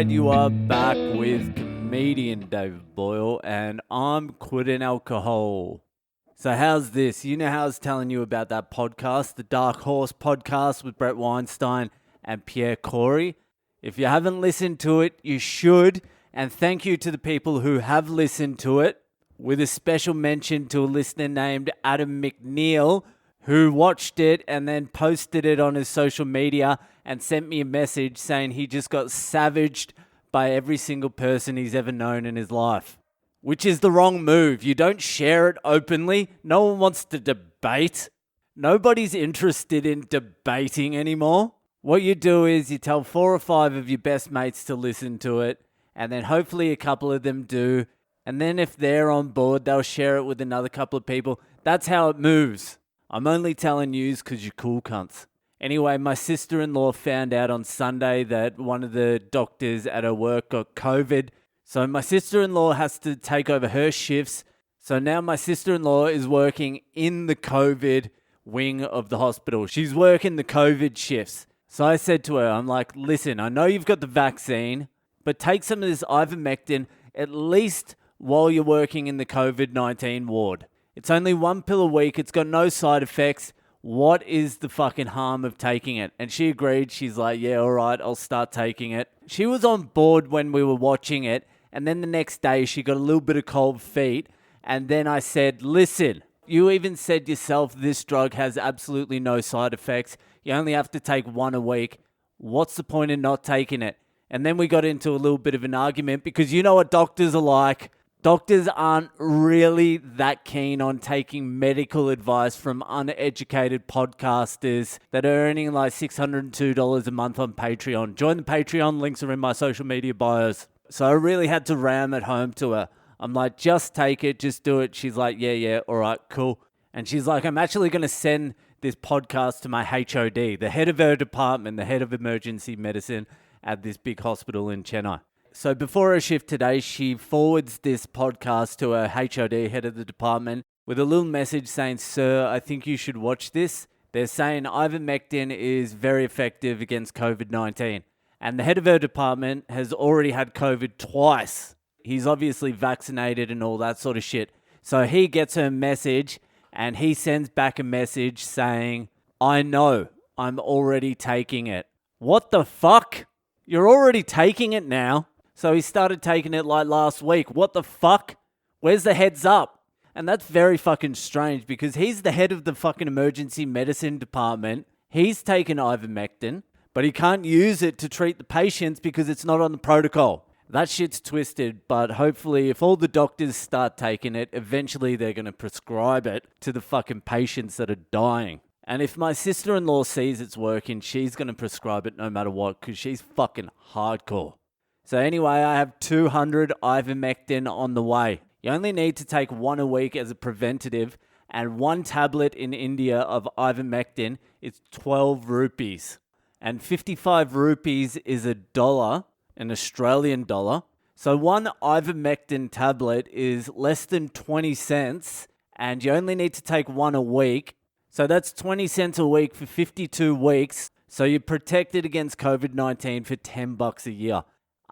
right, you are back with comedian David Boyle, and I'm quitting alcohol. So how's this? You know how I was telling you about that podcast, the Dark Horse podcast with Brett Weinstein and Pierre Corey? If you haven't listened to it, you should. And thank you to the people who have listened to it, with a special mention to a listener named Adam McNeil, who watched it and then posted it on his social media and sent me a message saying he just got savaged by every single person he's ever known in his life. Which is the wrong move. You don't share it openly. No one wants to debate. Nobody's interested in debating anymore. What you do is you tell 4 or 5 of your best mates to listen to it, and then hopefully a couple of them do. And then if they're on board, they'll share it with another couple of people. That's how it moves. I'm only telling yous because you're cool cunts. Anyway, my sister-in-law found out on Sunday that one of the doctors at her work got COVID. So my sister-in-law has to take over her shifts. So now my sister-in-law is working in the COVID wing of the hospital. She's working the COVID shifts. So I said to her, I'm like, listen, I know you've got the vaccine, but take some of this Ivamectin at least while you're working in the COVID-19 ward. It's only 1 pill a week. It's got no side effects. What is the fucking harm of taking it? And she agreed. She's like, yeah, all right, I'll start taking it. She was on board when we were watching it. And then the next day she got a little bit of cold feet. And then I said, listen, you even said yourself this drug has absolutely no side effects. You only have to take 1 a week. What's the point in not taking it? And then we got into a little bit of an argument because you know what doctors are like. Doctors aren't really that keen on taking medical advice from uneducated podcasters that are earning like $602 a month on Patreon. Join the Patreon, links are in my social media bios. So I really had to ram it home to her. I'm like, just take it, just do it. She's like, yeah, all right, cool. And she's like, I'm actually going to send this podcast to my HOD, the head of her department, the head of emergency medicine at this big hospital in Chennai. So before her shift today, she forwards this podcast to her HOD, head of the department, with a little message saying, sir, I think you should watch this. They're saying Ivamectin is very effective against COVID-19. And the head of her department has already had COVID twice. He's obviously vaccinated and all that sort of shit. So he gets her message and he sends back a message saying, I know, I'm already taking it. What the fuck? You're already taking it now? So he started taking it like last week. What the fuck? Where's the heads up? And that's very fucking strange because he's the head of the fucking emergency medicine department. He's taken Ivamectin, but he can't use it to treat the patients because it's not on the protocol. That shit's twisted, but hopefully if all the doctors start taking it, eventually they're going to prescribe it to the fucking patients that are dying. And if my sister-in-law sees it's working, she's going to prescribe it no matter what because she's fucking hardcore. So anyway, I have 200 Ivamectin on the way. You only need to take 1 a week as a preventative, and 1 tablet in India of Ivamectin is 12 rupees. And 55 rupees is $1, an Australian dollar. So 1 Ivamectin tablet is less than 20 cents, and you only need to take 1 a week. So that's 20 cents a week for 52 weeks. So you're protected against COVID-19 for $10 a year.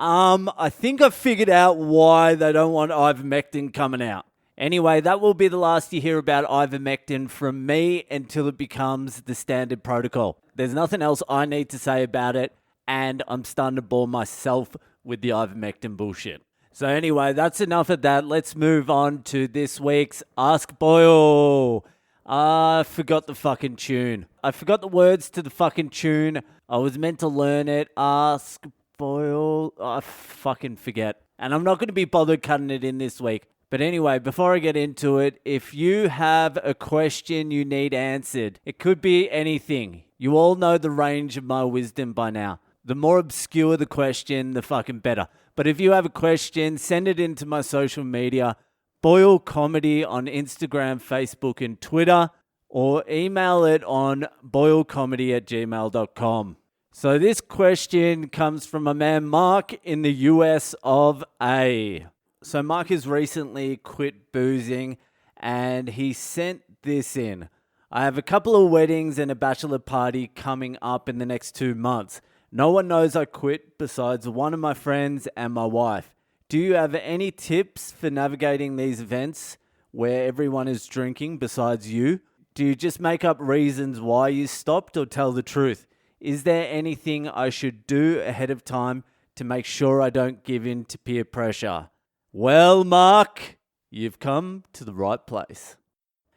I think I figured out why they don't want Ivamectin coming out. Anyway, that will be the last you hear about Ivamectin from me until it becomes the standard protocol. There's nothing else I need to say about it, and I'm starting to bore myself with the Ivamectin bullshit. So anyway, that's enough of that. Let's move on to this week's Ask Boyle. I forgot the fucking tune. I forgot the words to the fucking tune. I was meant to learn it. Ask Boyle. I fucking forget. And I'm not going to be bothered cutting it in this week. But anyway, before I get into it, if you have a question you need answered, it could be anything. You all know the range of my wisdom by now. The more obscure the question, the fucking better. But if you have a question, send it into my social media, Boyle Comedy on Instagram, Facebook, and Twitter, or email it on boylecomedy@gmail.com. So this question comes from a man, Mark, in the US of A. So Mark has recently quit boozing and he sent this in. I have a couple of weddings and a bachelor party coming up in the next 2 months. No one knows I quit besides one of my friends and my wife. Do you have any tips for navigating these events where everyone is drinking besides you? Do you just make up reasons why you stopped or tell the truth? Is there anything I should do ahead of time to make sure I don't give in to peer pressure? Well, Mark, you've come to the right place.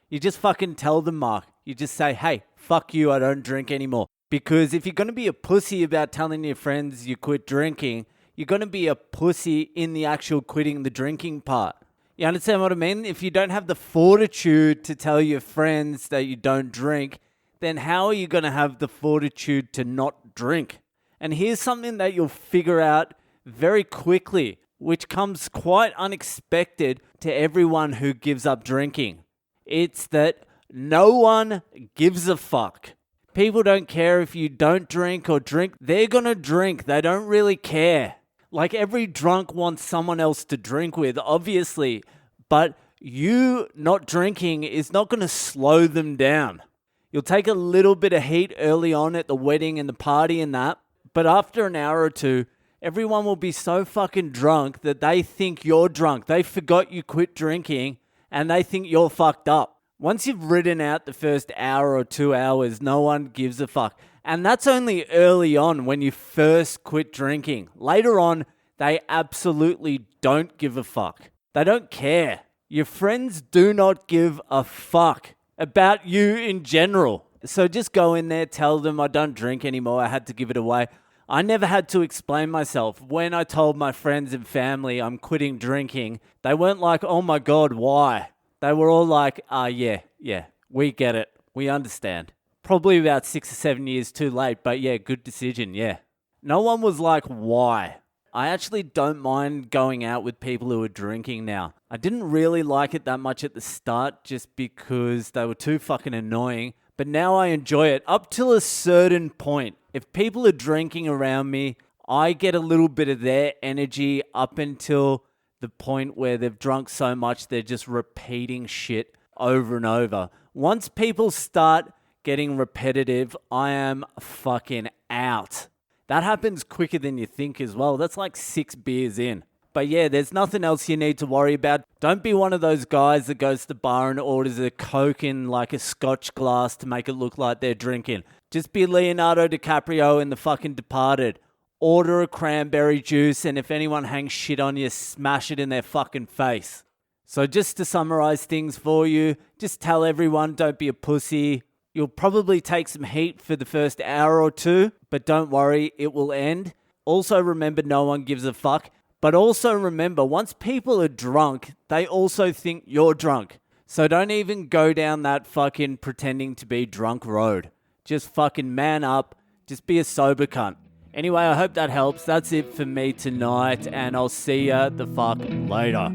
You just fucking tell them, Mark. You just say, hey, fuck you, I don't drink anymore. Because if you're going to be a pussy about telling your friends you quit drinking, you're going to be a pussy in the actual quitting the drinking part. You understand what I mean? If you don't have the fortitude to tell your friends that you don't drink, then how are you going to have the fortitude to not drink? And here's something that you'll figure out very quickly, which comes quite unexpected to everyone who gives up drinking. It's that no one gives a fuck. People don't care if you don't drink or drink. They're going to drink. They don't really care. Like every drunk wants someone else to drink with, obviously. But you not drinking is not going to slow them down. You'll take a little bit of heat early on at the wedding and the party and that. But after an hour or two, everyone will be so fucking drunk that they think you're drunk. They forgot you quit drinking and they think you're fucked up. Once you've ridden out the first hour or 2 hours, no one gives a fuck. And that's only early on when you first quit drinking. Later on, they absolutely don't give a fuck. They don't care. Your friends do not give a fuck about you in general. So just go in there, tell them I don't drink anymore. I had to give it away. I never had to explain myself. When I told my friends and family I'm quitting drinking, they weren't like, oh my God, why? They were all like, yeah, we get it. We understand. Probably about 6 or 7 years too late, but yeah, good decision, yeah. No one was like, why? I actually don't mind going out with people who are drinking now. I didn't really like it that much at the start just because they were too fucking annoying, but now I enjoy it up till a certain point. If people are drinking around me, I get a little bit of their energy up until the point where they've drunk so much they're just repeating shit over and over. Once people start getting repetitive, I am fucking out. That happens quicker than you think as well. That's like 6 beers in. But yeah, there's nothing else you need to worry about. Don't be one of those guys that goes to the bar and orders a Coke in like a Scotch glass to make it look like they're drinking. Just be Leonardo DiCaprio in The fucking Departed. Order a cranberry juice, and if anyone hangs shit on you, smash it in their fucking face. So just to summarize things for you, just tell everyone don't be a pussy. You'll probably take some heat for the first hour or two, but don't worry, it will end. Also remember no one gives a fuck. But also remember, once people are drunk, they also think you're drunk. So don't even go down that fucking pretending to be drunk road. Just fucking man up. Just be a sober cunt. Anyway, I hope that helps. That's it for me tonight, and I'll see ya the fuck later.